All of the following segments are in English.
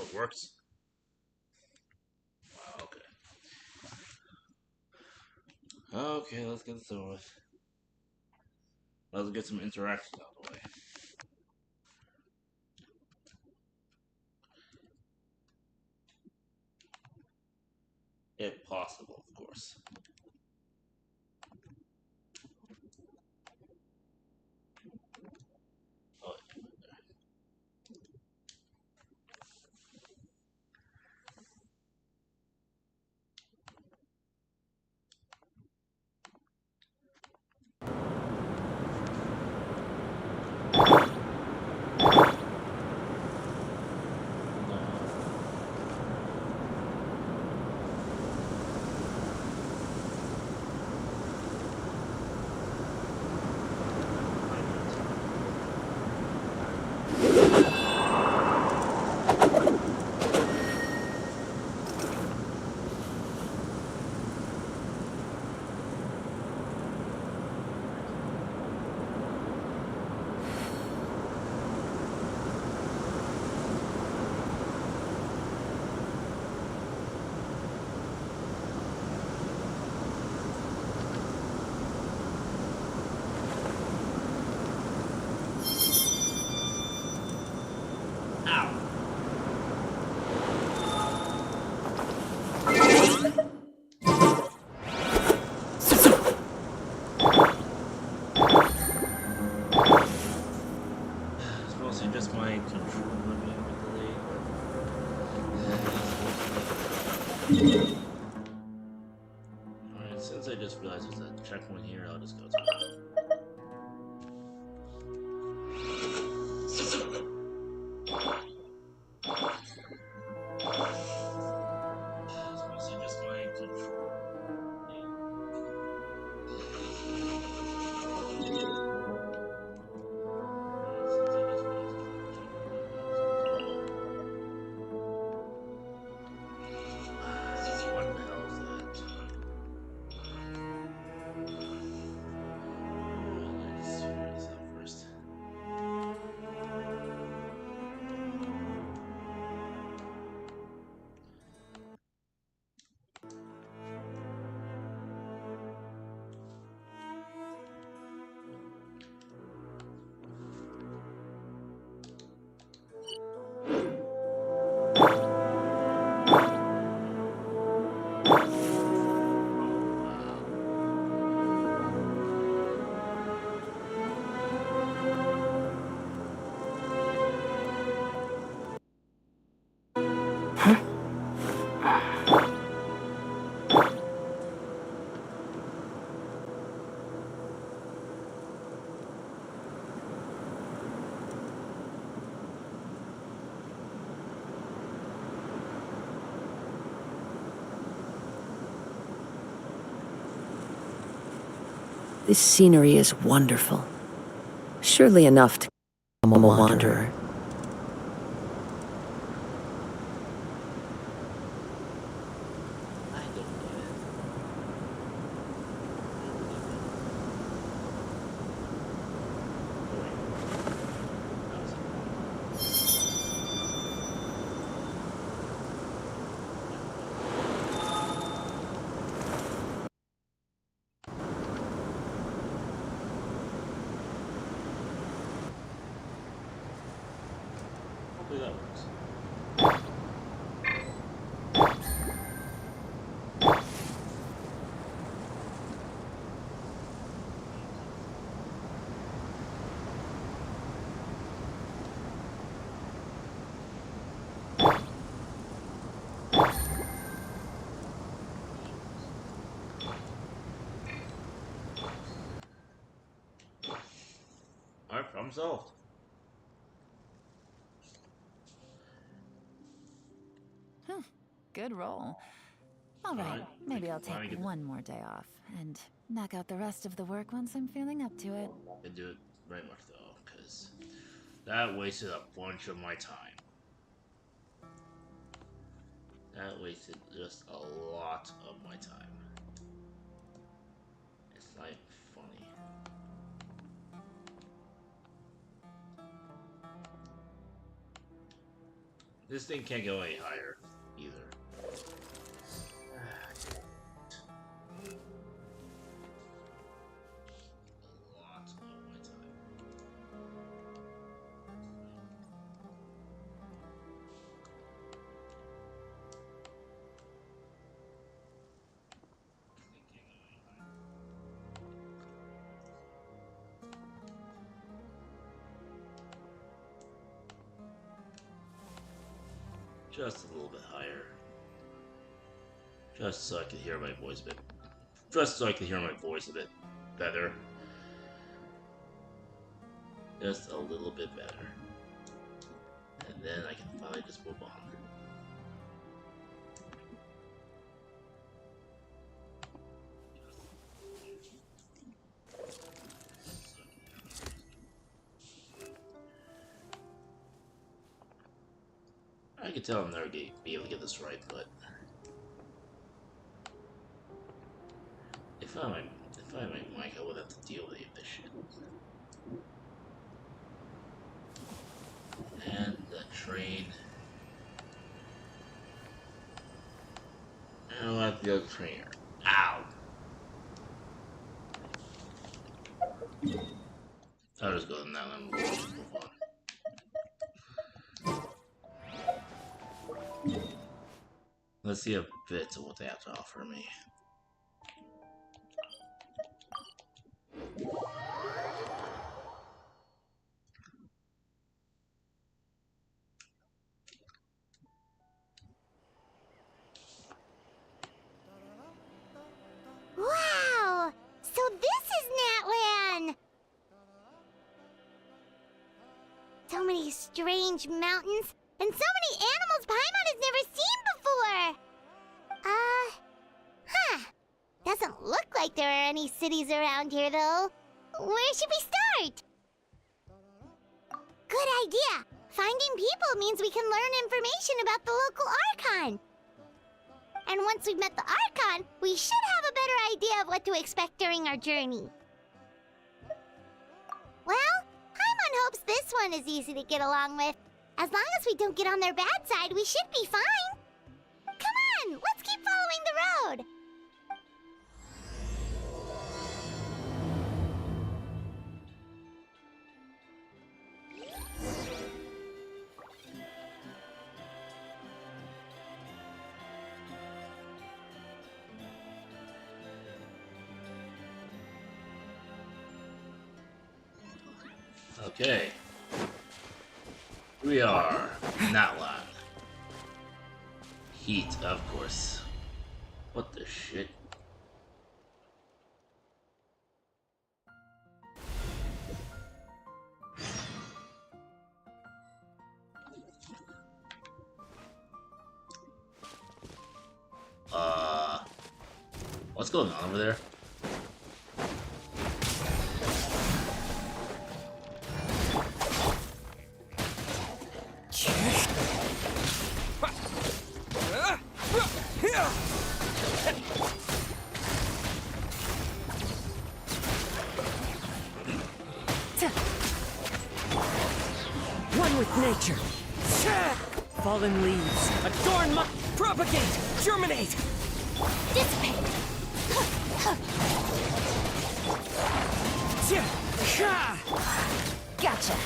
it works. Wow, okay. Okay, let's get this over with. Let's get some interaction out of the way. If possible, of course. Oh, ow! It's mostly just my controller being delayed, but. Alright, since I just realized there's a checkpoint here, I'll just go to it. It's mostly just my controller. What the hell is that? Let's figure this out first. This scenery is wonderful. Surely enough to become a wanderer. I don't get it. Oh, wait. That was hopefully that works. Alright, problem solved. Good roll. All right, Alright, maybe I'll finally take get one more day off and knock out the rest of the work once I'm feeling up to it. to do it very much though, because that wasted a bunch of my time. That wasted just a lot of my time. It's not even funny. This thing can't go any higher either. A lot of my time. Just a little bit higher. Just so I can hear my voice a bit. Just so I can hear my voice a bit better. Just a little bit better. And then I can finally just move on. I can tell I'm never going to be able to get this right, but if I had my mic, I would have to deal with this shit. And the train. I don't have to go trainer. Ow! I'll just go to that one. We'll just move on. Let's see a bit of what they have to offer me. Wow! So this is Natlan! So many strange mountains, and so many animals Paimon has never seen before! Huh. Doesn't look like there are any cities around here, though. Where should we start? Good idea! Finding people means we can learn information about the local Archon. And once we've met the Archon, we should have a better idea of what to expect during our journey. Well, Paimon hopes this one is easy to get along with. As long as we don't get on their bad side, we should be fine. Come on, let's keep following the road. Okay. We are Natlan. Heat, of course. What the shit? What's going on over there? One with nature. Fallen leaves. Adorn my... Propagate! Germinate! Dissipate. Gotcha.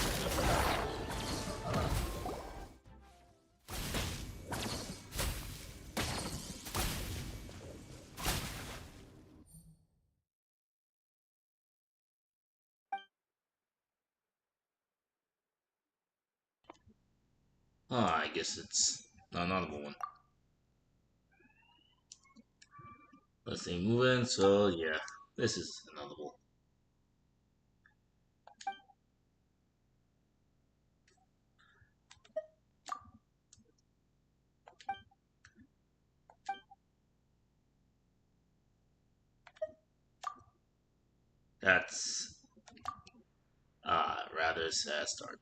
I guess it's another one. Let's see, moving, so yeah, this is another one. That's rather sad start.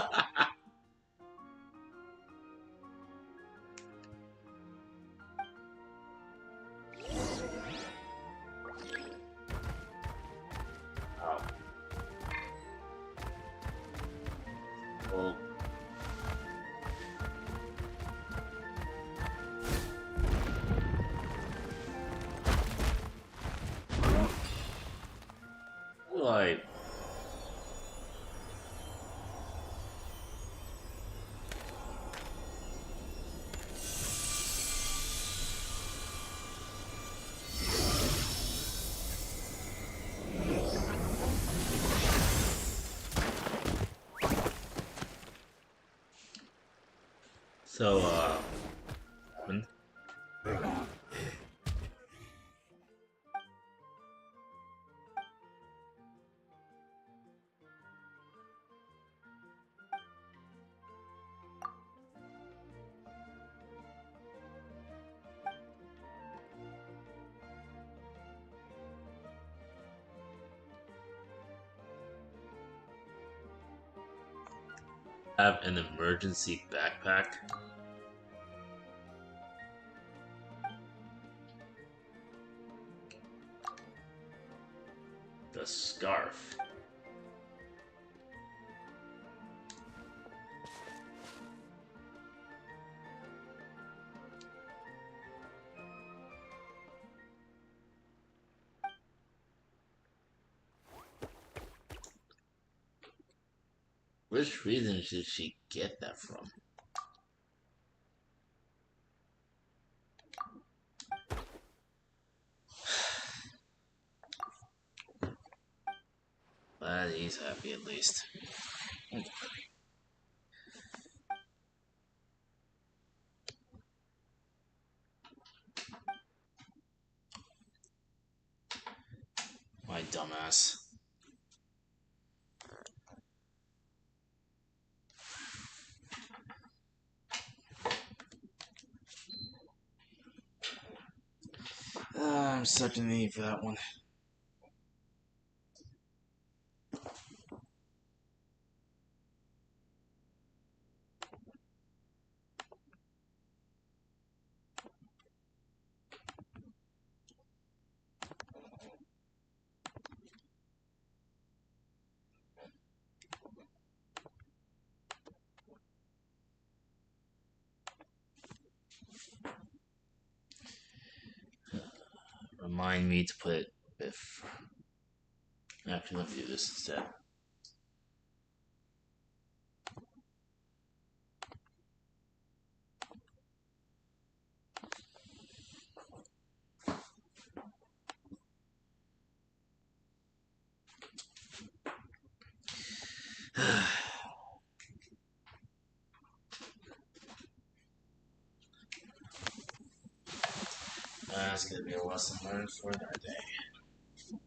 Oh. Well, like, so, happened? Have an emergency backpack. The scarf. Which reason did she get that from? Glad he's happy at least. My dumbass. I'm such an idiot for that one. Remind me to put it if. Actually, let me do this instead. That's gonna be a lesson learned for that day.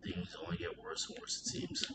Things only get worse and worse, it seems.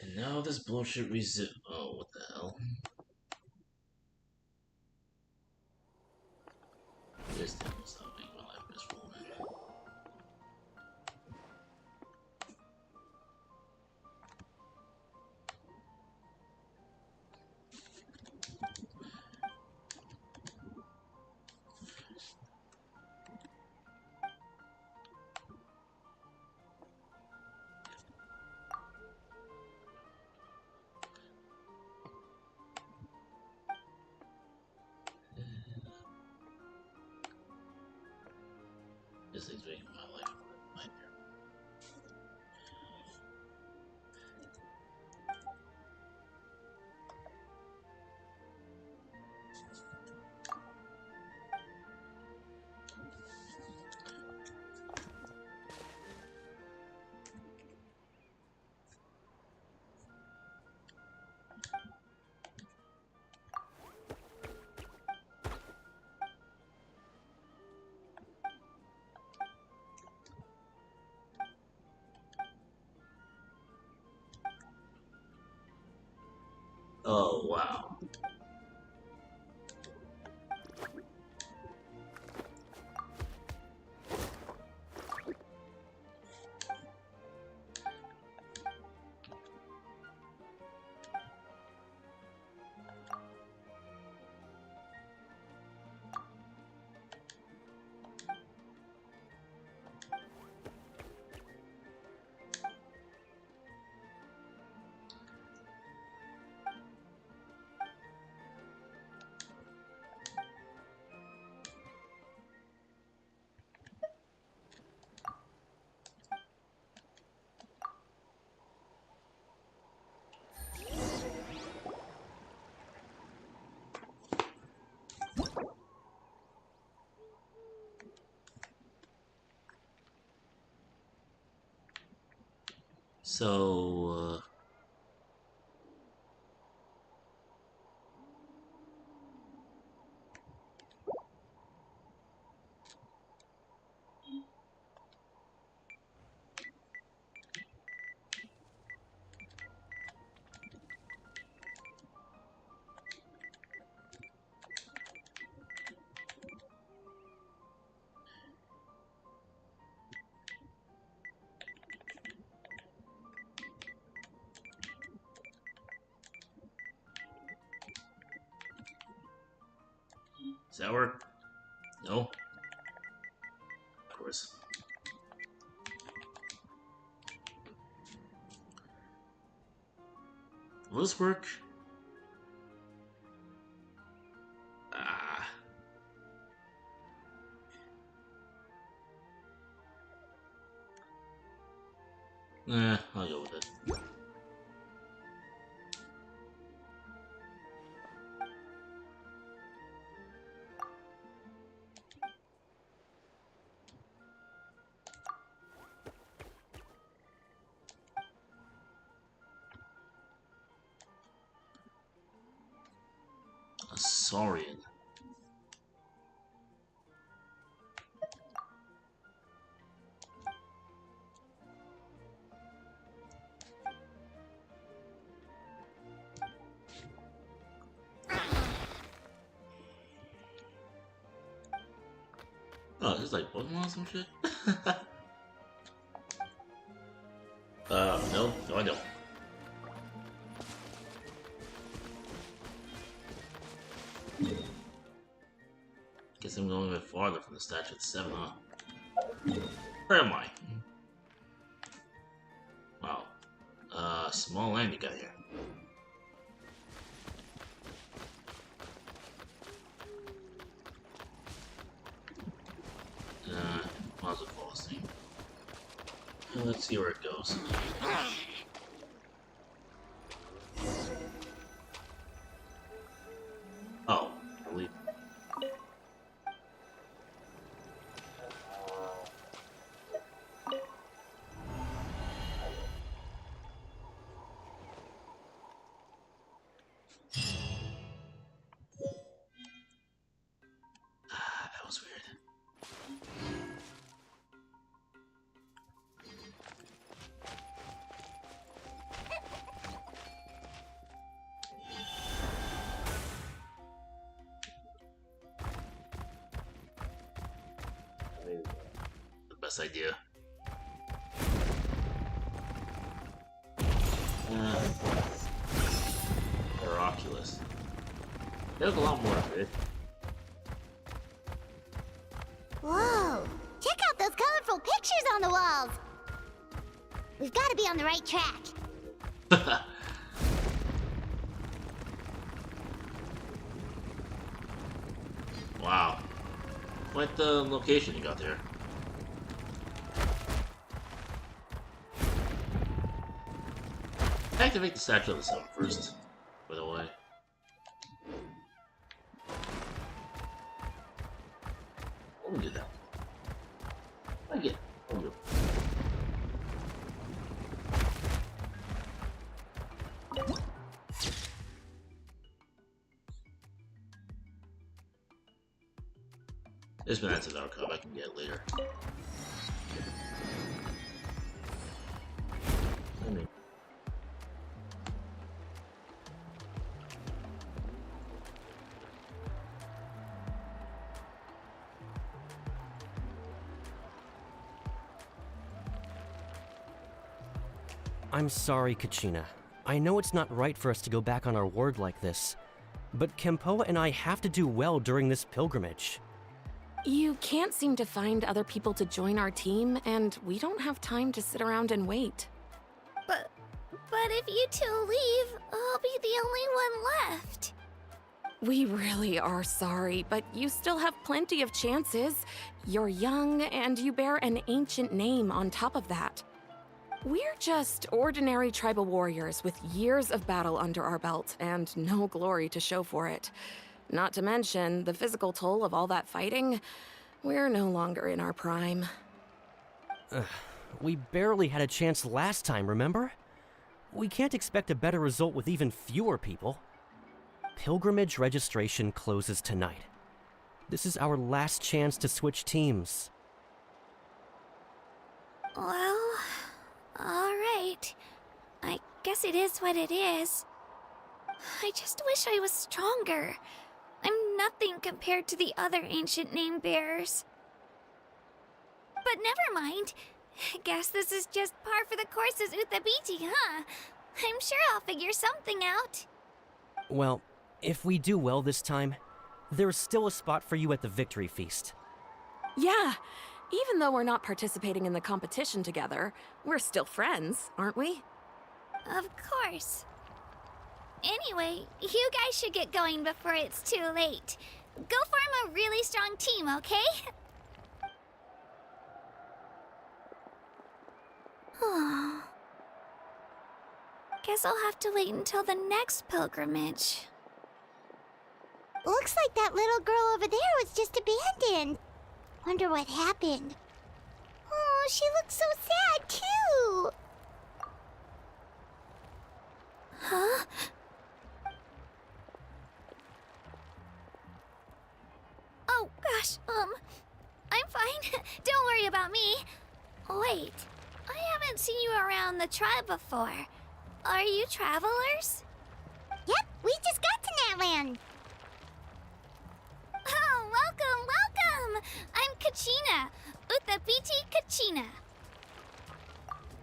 And now this bullshit resume. Oh, what the hell? This thing will stop making my life miserable. This thing's making my life a nightmare. Oh, wow. So, does that work? No? Of course. Will this work? Ah. I'll go with it. A Saurian. Oh, it's like Pokemon or some shit? No, I don't. Guess I'm going a bit farther from the statue at 7, huh? Where am I? Wow. Small land you got here. Might as well fall asleep. Let's see where it goes. Oh, I believe. That was weird. best idea. Or Oculus. They look a lot more good. Whoa! Check out those colorful pictures on the walls! We've got to be on the right track. Wow. Quite the location you got there. Activate the Statue of the Sun first, by the way. Let me do that. Again. This man's an outcome I can get later. I'm sorry, Kachina. I know it's not right for us to go back on our word like this, but Kempoa and I have to do well during this pilgrimage. You can't seem to find other people to join our team, and we don't have time to sit around and wait. But if you two leave, I'll be the only one left. We really are sorry, but you still have plenty of chances. You're young, and you bear an ancient name on top of that. We're just ordinary tribal warriors with years of battle under our belt and no glory to show for it. Not to mention the physical toll of all that fighting. We're no longer in our prime. We barely had a chance last time, remember? We can't expect a better result with even fewer people. Pilgrimage registration closes tonight. This is our last chance to switch teams. Well, alright. I guess it is what it is. I just wish I was stronger. I'm nothing compared to the other ancient name bearers. But never mind. Guess this is just par for the course as Uthabiti, huh? I'm sure I'll figure something out. Well, if we do well this time, there's still a spot for you at the victory feast. Yeah, even though we're not participating in the competition together, we're still friends, aren't we? Of course. Anyway, you guys should get going before it's too late. Go form a really strong team, okay? Guess I'll have to wait until the next pilgrimage. Looks like that little girl over there was just abandoned. Wonder what happened. Oh, she looks so sad, too. Huh? Oh, gosh, I'm fine. Don't worry about me. Wait, I haven't seen you around the tribe before. Are you travelers? Yep, we just got to Natland. Oh, welcome! I'm Kachina, Uthabiti Kachina.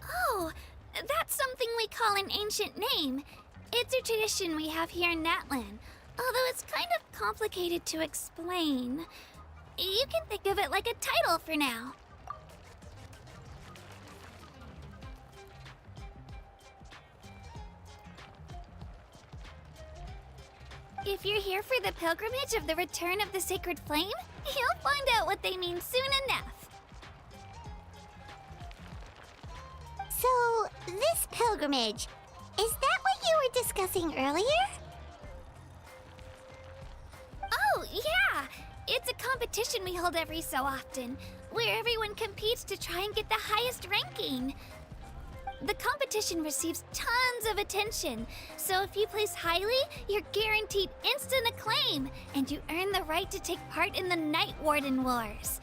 Oh, that's something we call an ancient name. It's a tradition we have here in Natland, although it's kind of complicated to explain. You can think of it like a title for now. If you're here for the pilgrimage of the return of the sacred flame, you'll find out what they mean soon enough. So, this pilgrimage, is that what you were discussing earlier? Oh, yeah! It's a competition we hold every so often, where everyone competes to try and get the highest ranking. The competition receives tons of attention, so if you place highly, you're guaranteed instant acclaim, and you earn the right to take part in the Night Warden Wars.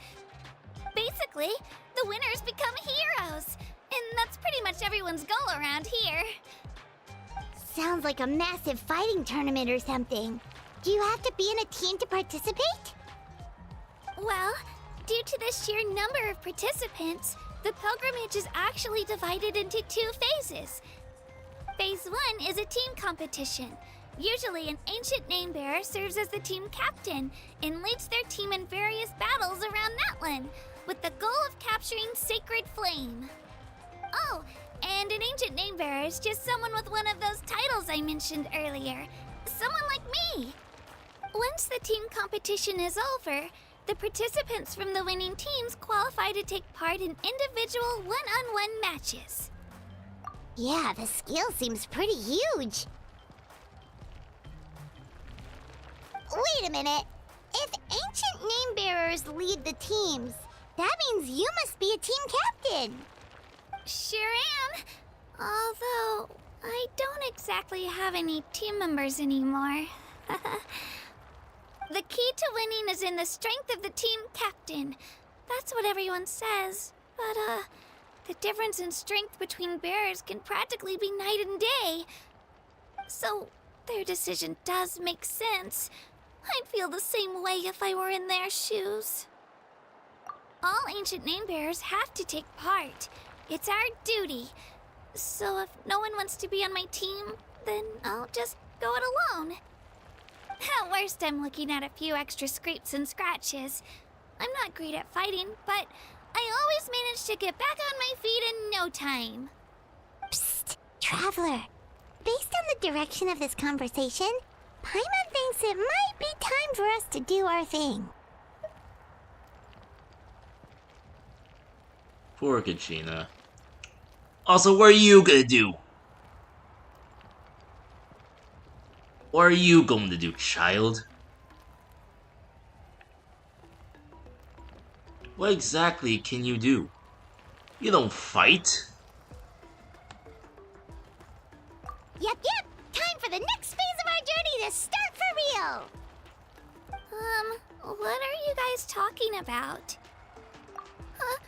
Basically, the winners become heroes, and that's pretty much everyone's goal around here. Sounds like a massive fighting tournament or something. Do you have to be in a team to participate? Well, Due to the sheer number of participants, the pilgrimage is actually divided into 2 phases. Phase 1 is a team competition. Usually, an ancient name bearer serves as the team captain and leads their team in various battles around Natlan, with the goal of capturing Sacred Flame. Oh, and an ancient name bearer is just someone with one of those titles I mentioned earlier. Someone like me. Once the team competition is over, the participants from the winning teams qualify to take part in individual one-on-one matches. Yeah, the scale seems pretty huge. Wait a minute. If ancient name bearers lead the teams, that means you must be a team captain. Sure am. Although, I don't exactly have any team members anymore. The key to winning is in the strength of the team captain. That's what everyone says. But, the difference in strength between bearers can practically be night and day. So, their decision does make sense. I'd feel the same way if I were in their shoes. All ancient name bearers have to take part. It's our duty. So if no one wants to be on my team, then I'll just go it alone. At worst, I'm looking at a few extra scrapes and scratches. I'm not great at fighting, but I always manage to get back on my feet in no time. Psst, Traveler. Based on the direction of this conversation, Paimon thinks it might be time for us to do our thing. Poor Kachina. Also, what are you gonna do? What are you going to do, child? What exactly can you do? You don't fight. Yep. Time for the next phase of our journey to start for real. What are you guys talking about? Huh?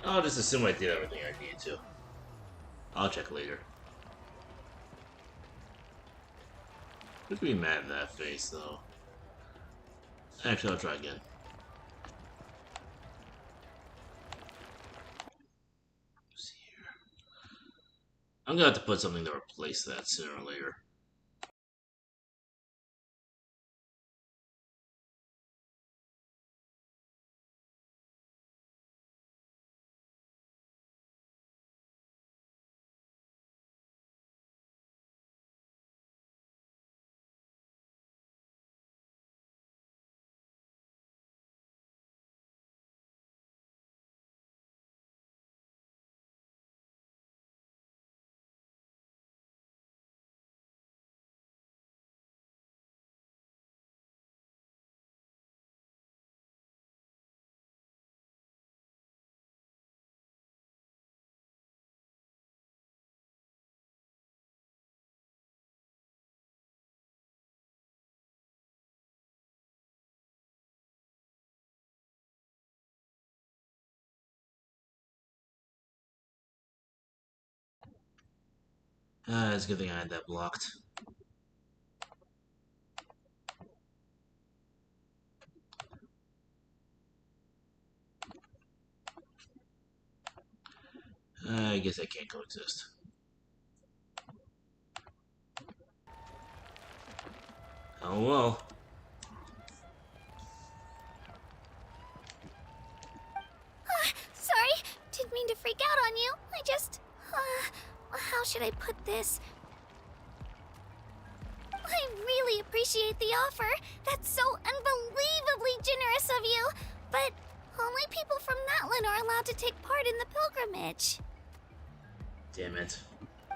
I'll just assume I did everything I need to. I'll check later. Look at me mad in that face, though. Actually, I'll try again. See here. I'm gonna have to put something to replace that sooner or later. It's a good thing I had that blocked. I guess I can't coexist. Oh well. Sorry, didn't mean to freak out on you. I just... how should I put this? I really appreciate the offer. That's so unbelievably generous of you. But only people from Natlan are allowed to take part in the pilgrimage. Damn it.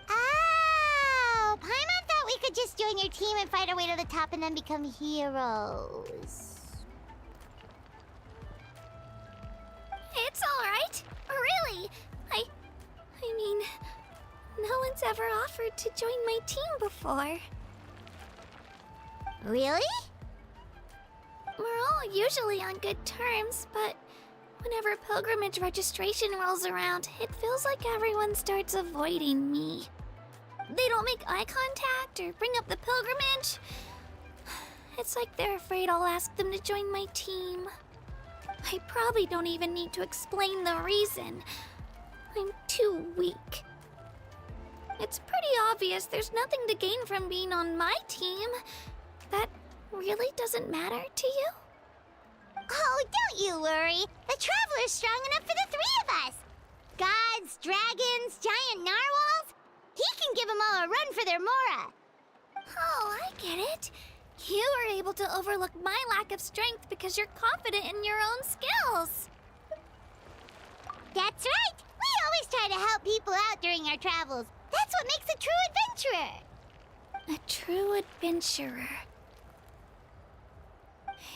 Oh, Paimon thought we could just join your team and fight our way to the top and then become heroes. It's alright. Really. I mean, no one's ever offered to join my team before. Really? We're all usually on good terms, but whenever pilgrimage registration rolls around, it feels like everyone starts avoiding me. They don't make eye contact or bring up the pilgrimage. It's like they're afraid I'll ask them to join my team. I probably don't even need to explain the reason. I'm too weak. It's pretty obvious there's nothing to gain from being on my team. That really doesn't matter to you? Oh, don't you worry. The Traveler's strong enough for the three of us. Gods, dragons, giant narwhals. He can give them all a run for their Mora. Oh, I get it. You were able to overlook my lack of strength because you're confident in your own skills. That's right. We always try to help people out during our travels. That's what makes a true adventurer. A true adventurer.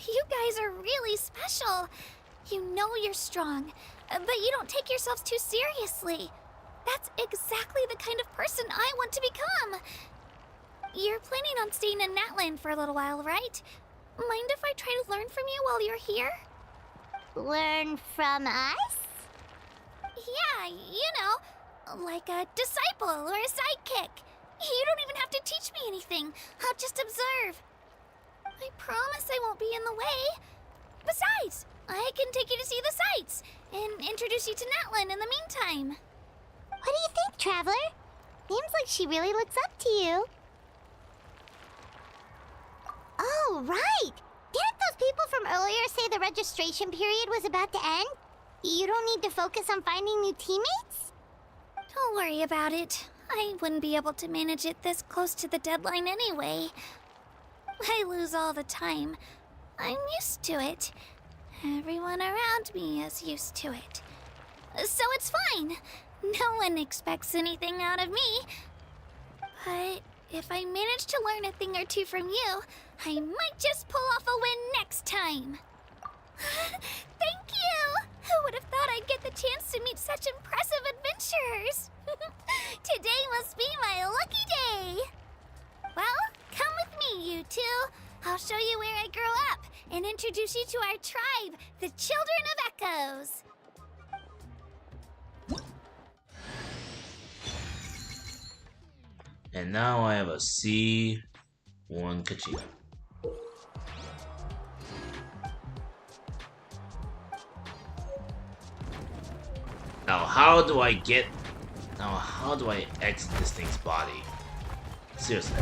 You guys are really special. You know you're strong, but you don't take yourselves too seriously. That's exactly the kind of person I want to become. You're planning on staying in Natland for a little while, right? Mind if I try to learn from you while you're here? Learn from us? Yeah, you know, like a disciple or a sidekick. You don't even have to teach me anything. I'll just observe. I promise I won't be in the way. Besides, I can take you to see the sights and introduce you to Natlan in the meantime. What do you think, Traveler? Seems like she really looks up to you. Oh, right! Didn't those people from earlier say the registration period was about to end? You don't need to focus on finding new teammates? Don't worry about it. I wouldn't be able to manage it this close to the deadline anyway. I lose all the time. I'm used to it. Everyone around me is used to it. So it's fine. No one expects anything out of me. But if I manage to learn a thing or two from you, I might just pull off a win next time. Thank you! Who would have thought I'd get the chance to meet such impressive adventurers? Today must be my lucky day. Well, come with me, you two. I'll show you where I grew up and introduce you to our tribe, the Children of Echoes. And now I have a C1 Kachina. Now how do I exit this thing's body? Seriously.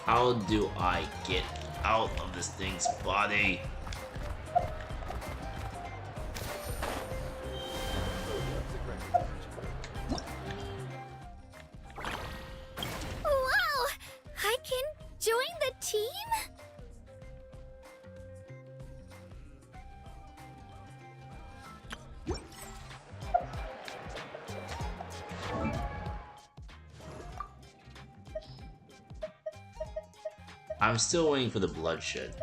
How do I get out of this thing's body? Wow! I can join the team? I'm still waiting for the bloodshed.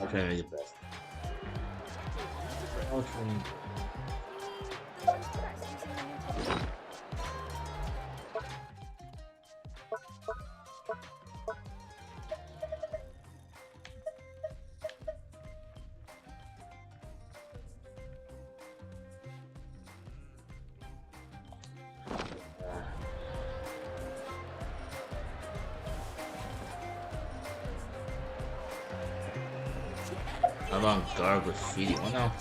I'll try to make it best. I'll try. Avant-garde graffiti. What now?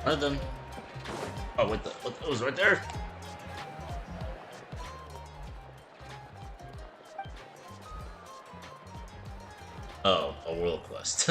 Right then. Oh, what it was right there? Oh, a world quest.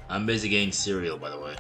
I'm busy getting cereal, by the way.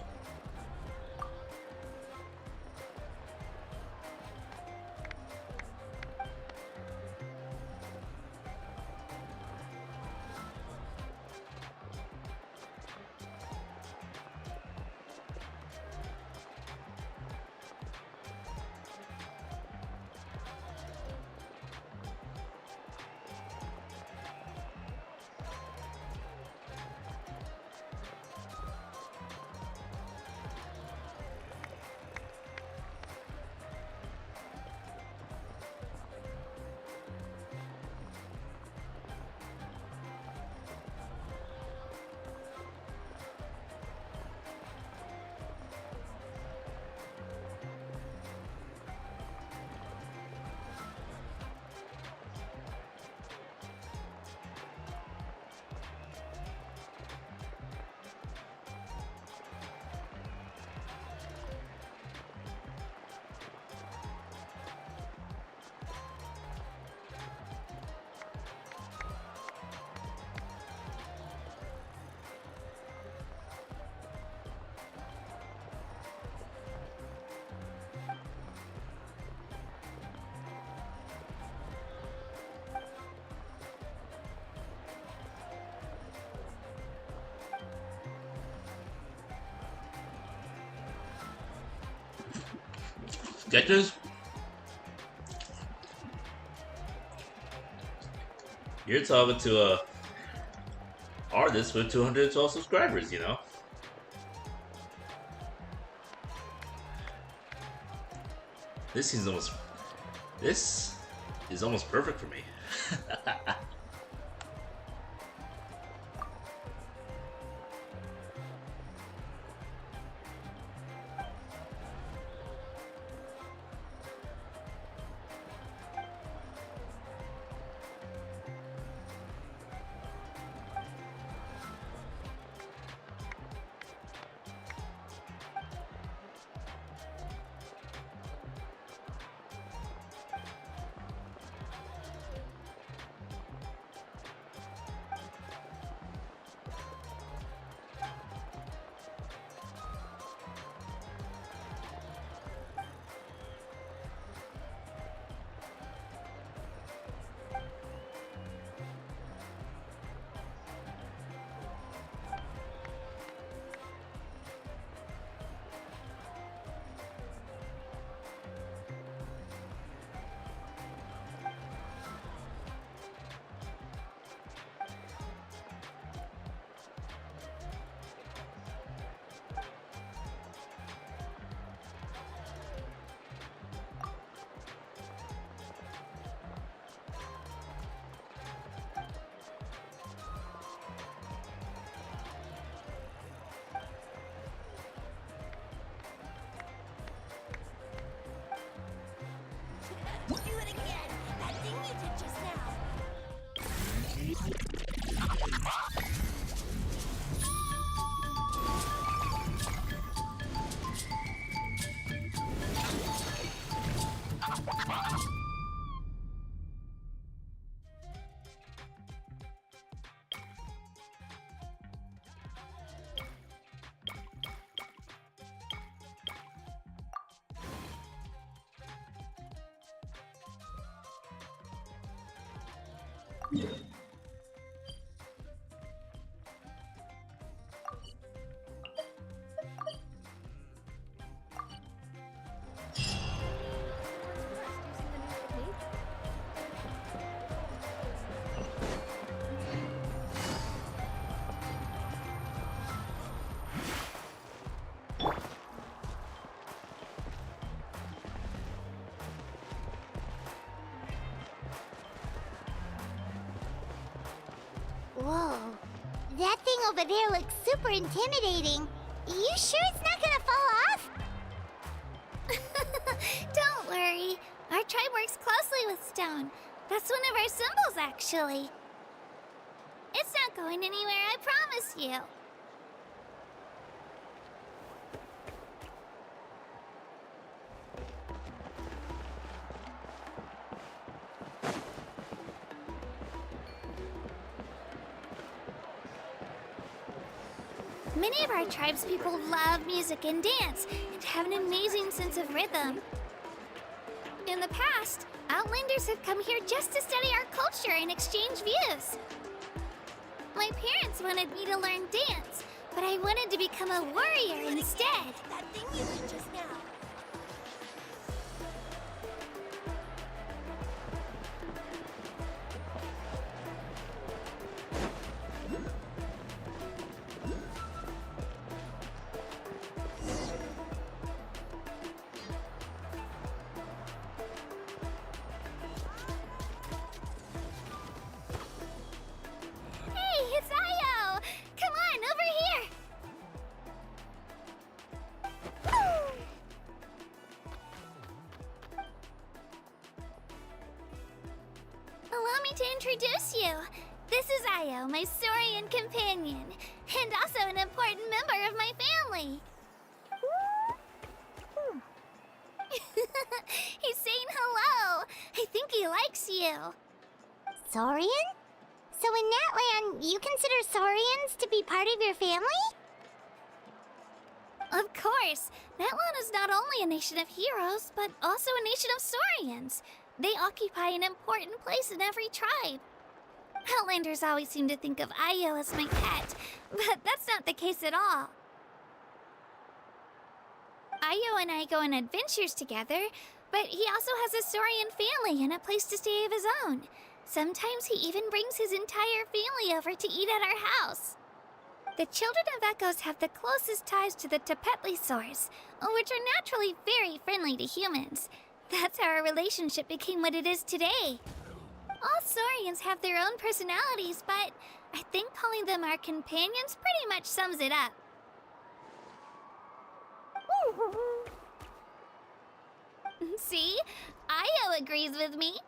Sketches? You're talking to a artist with 212 subscribers, you know? This is almost perfect for me. Whoa. That thing over there looks super intimidating. You sure it's not gonna fall off? Don't worry. Our tribe works closely with stone. That's one of our symbols, actually. It's not going anywhere, I promise you. Many of our tribespeople love music and dance and have an amazing sense of rhythm. In the past, Outlanders have come here just to study our culture and exchange views. My parents wanted me to learn dance, but I wanted to become a warrior instead. That thing you did just now. Hey, it's Io! Come on, over here! Allow me to introduce you. This is Io, my Saurian companion, and also an important member of my family. He's saying hello. I think he likes you. Saurian? So in that land, you consider Saurians to be part of your family? Of course. That land is not only a nation of heroes, but also a nation of Saurians. They occupy an important place in every tribe. Outlanders always seem to think of Io as my pet, but that's not the case at all. Io and I go on adventures together, but he also has a Saurian family and a place to stay of his own. Sometimes he even brings his entire family over to eat at our house. The children of Echoes have the closest ties to the Tepetlisaurs, which are naturally very friendly to humans. That's how our relationship became what it is today. All Saurians have their own personalities, but I think calling them our companions pretty much sums it up. See? Io agrees with me.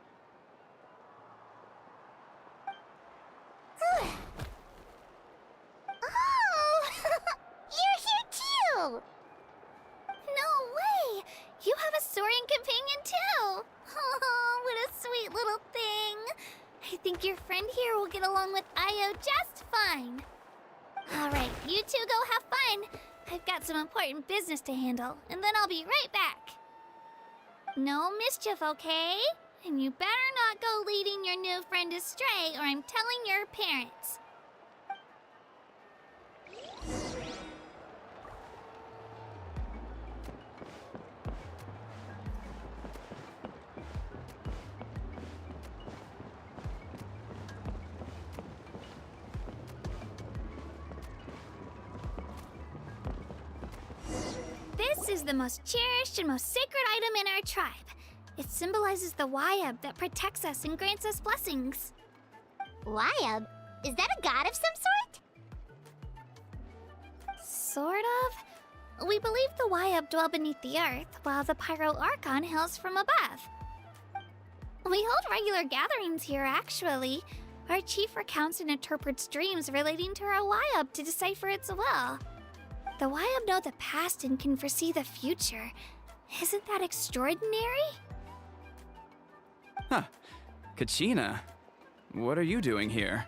Oh! You're here too! No way! You have a Saurian companion too! Oh, what a sweet little thing! I think your friend here will get along with Io just fine. Alright, you two go have fun. I've got some important business to handle, and then I'll be right back. No mischief, okay? And you better not go leading your new friend astray, or I'm telling your parents. This is the most cherished and most sacred item in our tribe. It symbolizes the Wayab that protects us and grants us blessings. Wayab? Is that a god of some sort? Sort of. We believe the Wayab dwell beneath the earth, while the Pyro Archon hails from above. We hold regular gatherings here, actually. Our chief recounts and interprets dreams relating to our Wayab to decipher its will. The Wayab know the past and can foresee the future. Isn't that extraordinary? Huh. Kachina, what are you doing here?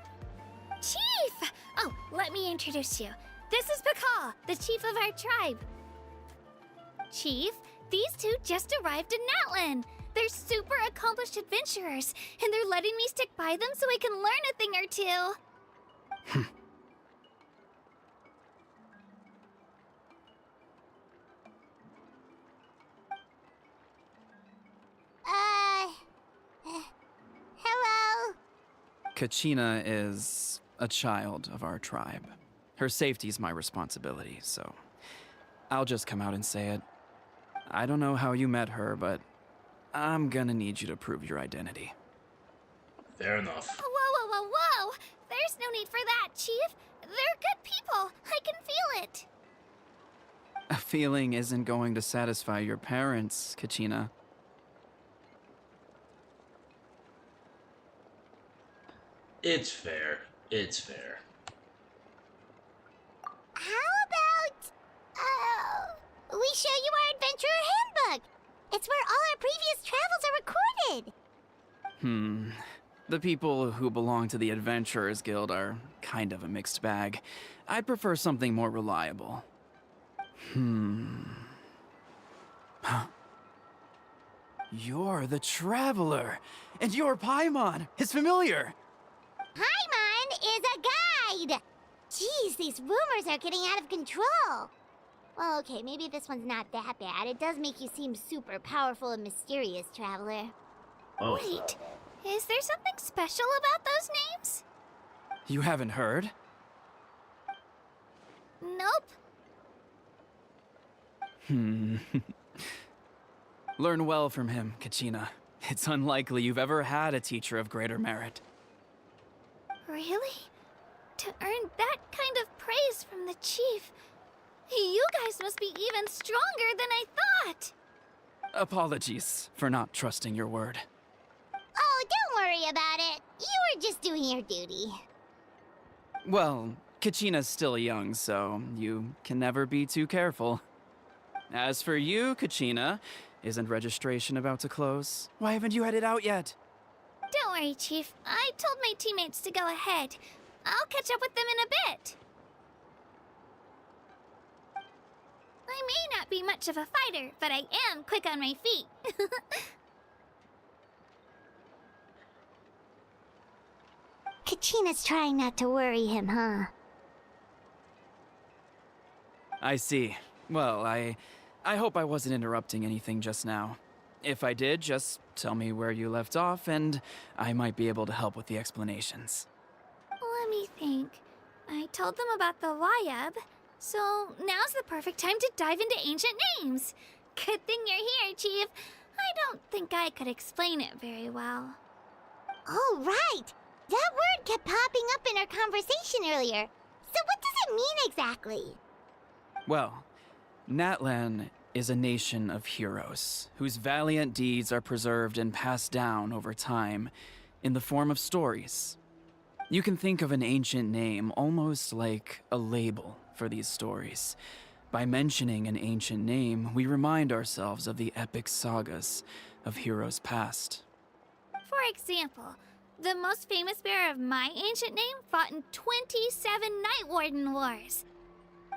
Chief! Oh, let me introduce you. This is Pakal, the chief of our tribe. Chief, these two just arrived in Natlan. They're super accomplished adventurers, and they're letting me stick by them so I can learn a thing or two. Hello? Kachina is a child of our tribe. Her safety's my responsibility, so I'll just come out and say it. I don't know how you met her, but I'm gonna need you to prove your identity. Fair enough. Whoa! There's no need for that, Chief. They're good people. I can feel it. A feeling isn't going to satisfy your parents, Kachina. It's fair. It's fair. How about, we show you our adventurer handbook? It's where all our previous travels are recorded. The people who belong to the Adventurers Guild are kind of a mixed bag. I'd prefer something more reliable. You're the Traveler, and you're Paimon, his familiar. Paimon is a guide! Jeez, these rumors are getting out of control. Well, okay, maybe this one's not that bad. It does make you seem super powerful and mysterious, Traveler. Oh. Wait, is there something special about those names? You haven't heard? Nope. Learn well from him, Kachina. It's unlikely you've ever had a teacher of greater merit. Really? To earn that kind of praise from the Chief, you guys must be even stronger than I thought. Apologies for not trusting your word. Oh, don't worry about it. You were just doing your duty. Well, Kachina's still young, so you can never be too careful. As for you, Kachina, isn't registration about to close? Why haven't you headed out yet? Don't worry, Chief. I told my teammates to go ahead. I'll catch up with them in a bit. I may not be much of a fighter, but I am quick on my feet. Kachina's trying not to worry him, huh? I see. Well, I hope I wasn't interrupting anything just now. If I did, just tell me where you left off, and I might be able to help with the explanations. Let me think. I told them about the Wayab, so now's the perfect time to dive into ancient names. Good thing you're here, Chief. I don't think I could explain it very well. Oh, right! That word kept popping up in our conversation earlier. So what does it mean exactly? Well, Natlan is a nation of heroes whose valiant deeds are preserved and passed down over time in the form of stories. You can think of an ancient name almost like a label for these stories. By mentioning an ancient name, we remind ourselves of the epic sagas of heroes past. For example, the most famous bearer of my ancient name fought in 27 Night Warden Wars.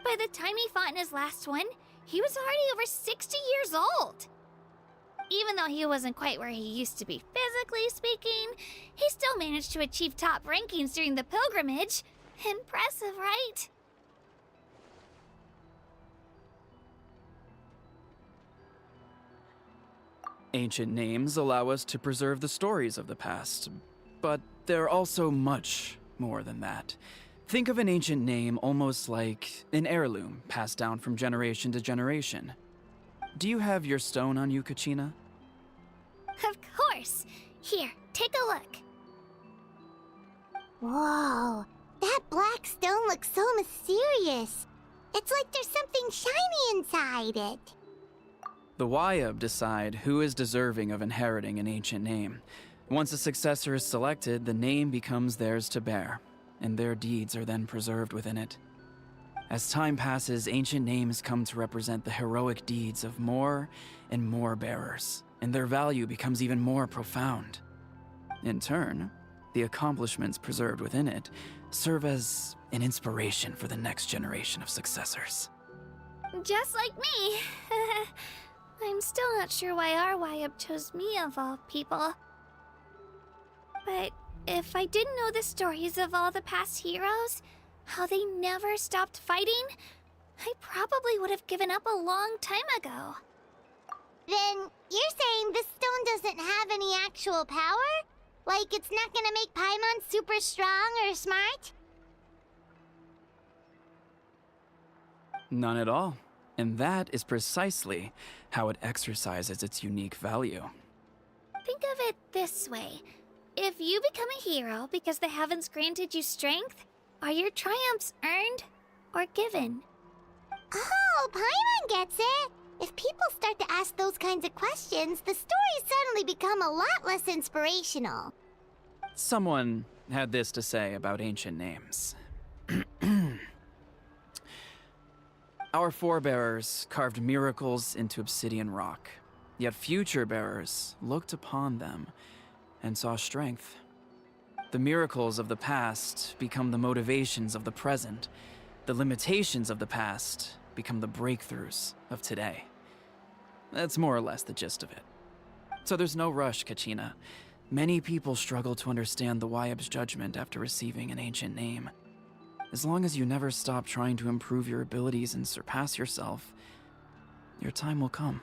By the time he fought in his last one, he was already over 60 years old. Even though he wasn't quite where he used to be physically speaking, he still managed to achieve top rankings during the pilgrimage. Impressive, right? Ancient names allow us to preserve the stories of the past, but they're also much more than that. Think of an ancient name almost like an heirloom passed down from generation to generation. Do you have your stone on you, Kachina? Of course. Here, take a look. Whoa, that black stone looks so mysterious. It's like there's something shiny inside it. The Wayab decide who is deserving of inheriting an ancient name. Once a successor is selected, the name becomes theirs to bear, and their deeds are then preserved within it. As time passes, ancient names come to represent the heroic deeds of more and more bearers, and their value becomes even more profound. In turn, the accomplishments preserved within it serve as an inspiration for the next generation of successors. Just like me. I'm still not sure why our YUB chose me of all people. But if I didn't know the stories of all the past heroes, how they never stopped fighting, I probably would have given up a long time ago. Then you're saying this stone doesn't have any actual power? Like it's not gonna make Paimon super strong or smart? None at all. And that is precisely how it exercises its unique value. Think of it this way. If you become a hero because the heavens granted you strength, are your triumphs earned or given? Oh, Paimon gets it! If people start to ask those kinds of questions, the stories suddenly become a lot less inspirational. Someone had this to say about ancient names. Our forebears carved miracles into obsidian rock, yet future bearers looked upon them and saw strength. The miracles of the past become the motivations of the present. The limitations of the past become the breakthroughs of today. That's more or less the gist of it. So there's no rush, Kachina. Many people struggle to understand the YUB's judgment after receiving an ancient name. As long as you never stop trying to improve your abilities and surpass yourself, your time will come.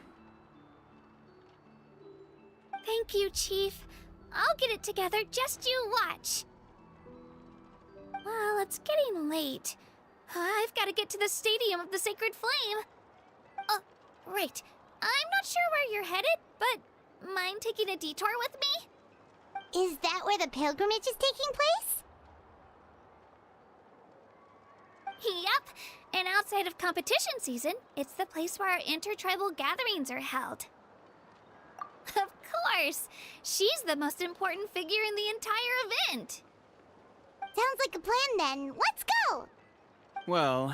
Thank you, Chief. I'll get it together, just you watch. Well, it's getting late. I've got to get to the Stadium of the Sacred Flame. Right. I'm not sure where you're headed, but mind taking a detour with me? Is that where the pilgrimage is taking place? Yep. And outside of competition season, it's the place where our intertribal gatherings are held. Of course! She's the most important figure in the entire event! Sounds like a plan then. Let's go! Well,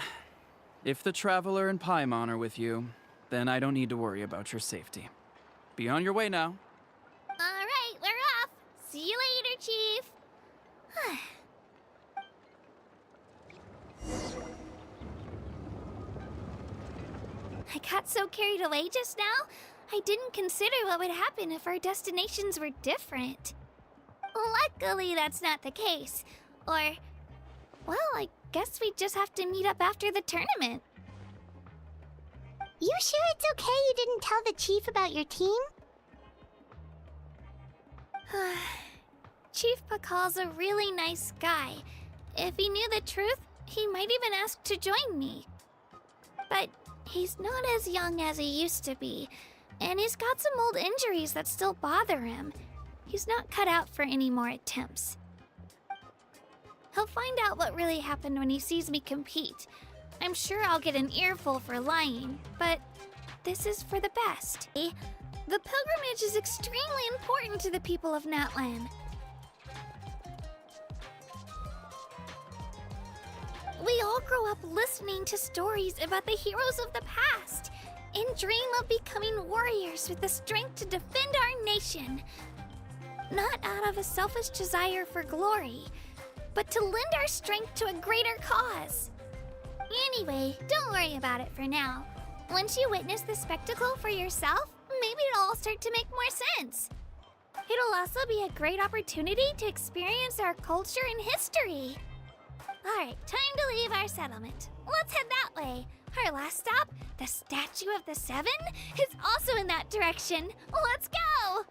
if the Traveler and Paimon are with you, then I don't need to worry about your safety. Be on your way now. Alright, we're off! See you later, Chief! I got so carried away just now, I didn't consider what would happen if our destinations were different. Luckily, that's not the case. Or, well, I guess we just have to meet up after the tournament. You sure it's okay you didn't tell the chief about your team? Chief Pakal's a really nice guy. If he knew the truth, he might even ask to join me. But he's not as young as he used to be, and he's got some old injuries that still bother him. He's not cut out for any more attempts. He'll find out what really happened when he sees me compete. I'm sure I'll get an earful for lying, but this is for the best. The pilgrimage is extremely important to the people of Natlan. We all grow up listening to stories about the heroes of the past and dream of becoming warriors with the strength to defend our nation. Not out of a selfish desire for glory, but to lend our strength to a greater cause. Anyway, don't worry about it for now. Once you witness the spectacle for yourself, maybe it'll all start to make more sense. It'll also be a great opportunity to experience our culture and history. Alright, time to leave our settlement. Let's head that way. Our last stop, the Statue of the Seven, is also in that direction. Let's go!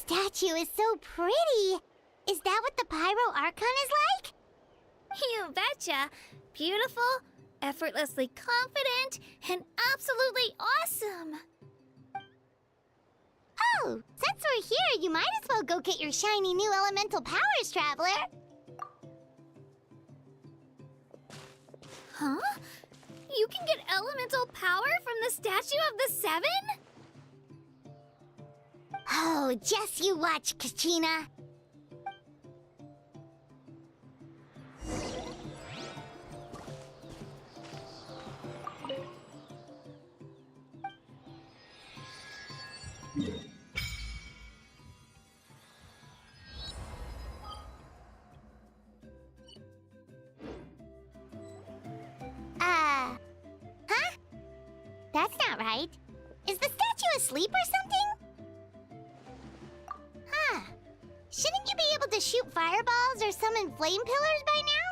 statue is so pretty. Is that what the Pyro Archon is like? You betcha. Beautiful, effortlessly confident, and absolutely awesome. Oh, since we're here, you might as well go get your shiny new elemental powers, Traveler. Huh? You can get elemental power from the Statue of the Seven? Oh, just you watch, Kachina. Huh? That's not right. Is the statue asleep or something? Huh. Shouldn't you be able to shoot fireballs or summon flame pillars by now?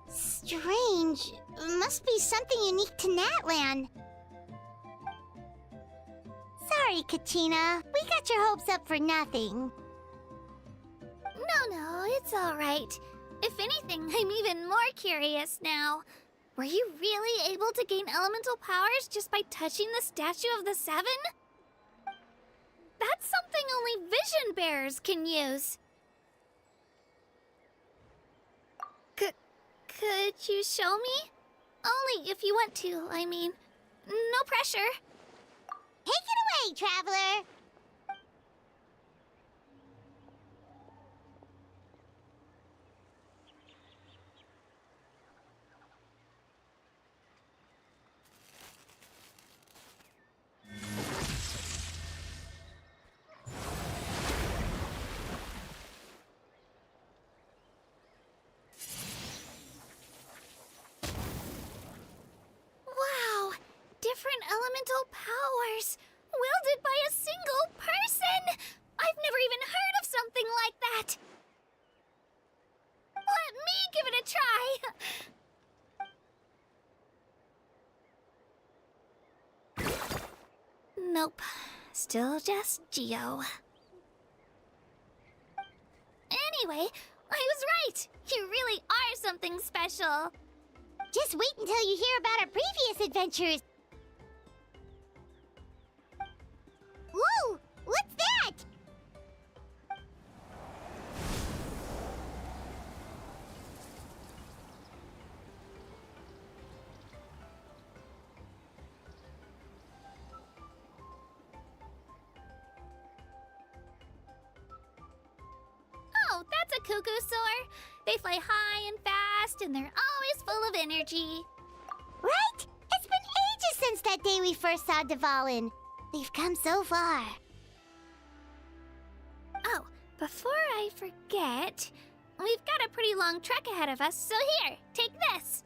Strange. Must be something unique to Natlan. Sorry, Kachina. We got your hopes up for nothing. No, it's all right. If anything, I'm even more curious now. Were you really able to gain elemental powers just by touching the Statue of the Seven? That's something only vision bearers can use. Could you show me? Only if you want to, I mean. No pressure. Take it away, Traveler! Wow! Different elemental powers! Wielded by a single person! I've never even heard of something like that! Let me give it a try! Nope. Still just Geo. Anyway, I was right! You really are something special! Just wait until you hear about our previous adventures. Whoa! What's that? Oh, that's a cuckoo soar. They fly high and fast, and they're always full of energy. Right? It's been ages since that day we first saw Dvalin. They've come so far. Oh, before I forget, we've got a pretty long trek ahead of us, so here, take this.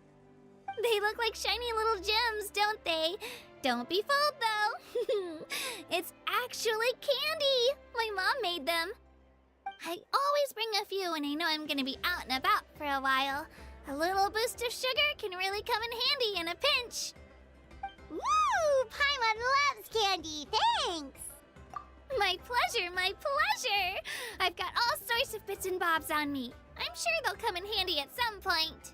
They look like shiny little gems, don't they? Don't be fooled, though. It's actually candy. My mom made them. I always bring a few when I know I'm gonna be out and about for a while. A little boost of sugar can really come in handy in a pinch. Woo! Paimon loves candy. Thanks. My pleasure, my pleasure. I've got all sorts of bits and bobs on me. I'm sure they'll come in handy at some point.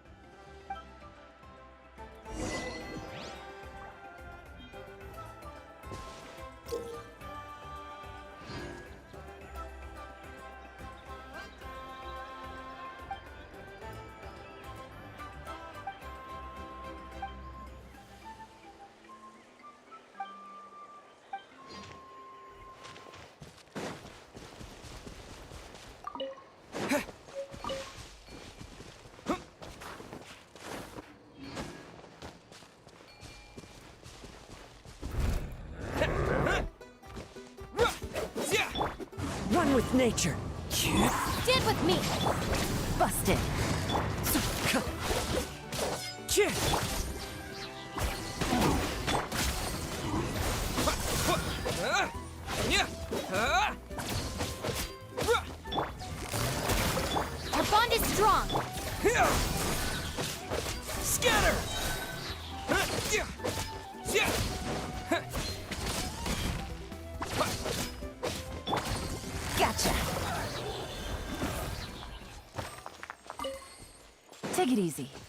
One with nature. Stand with me! Busted. Our bond is strong! Scatter! Take it easy.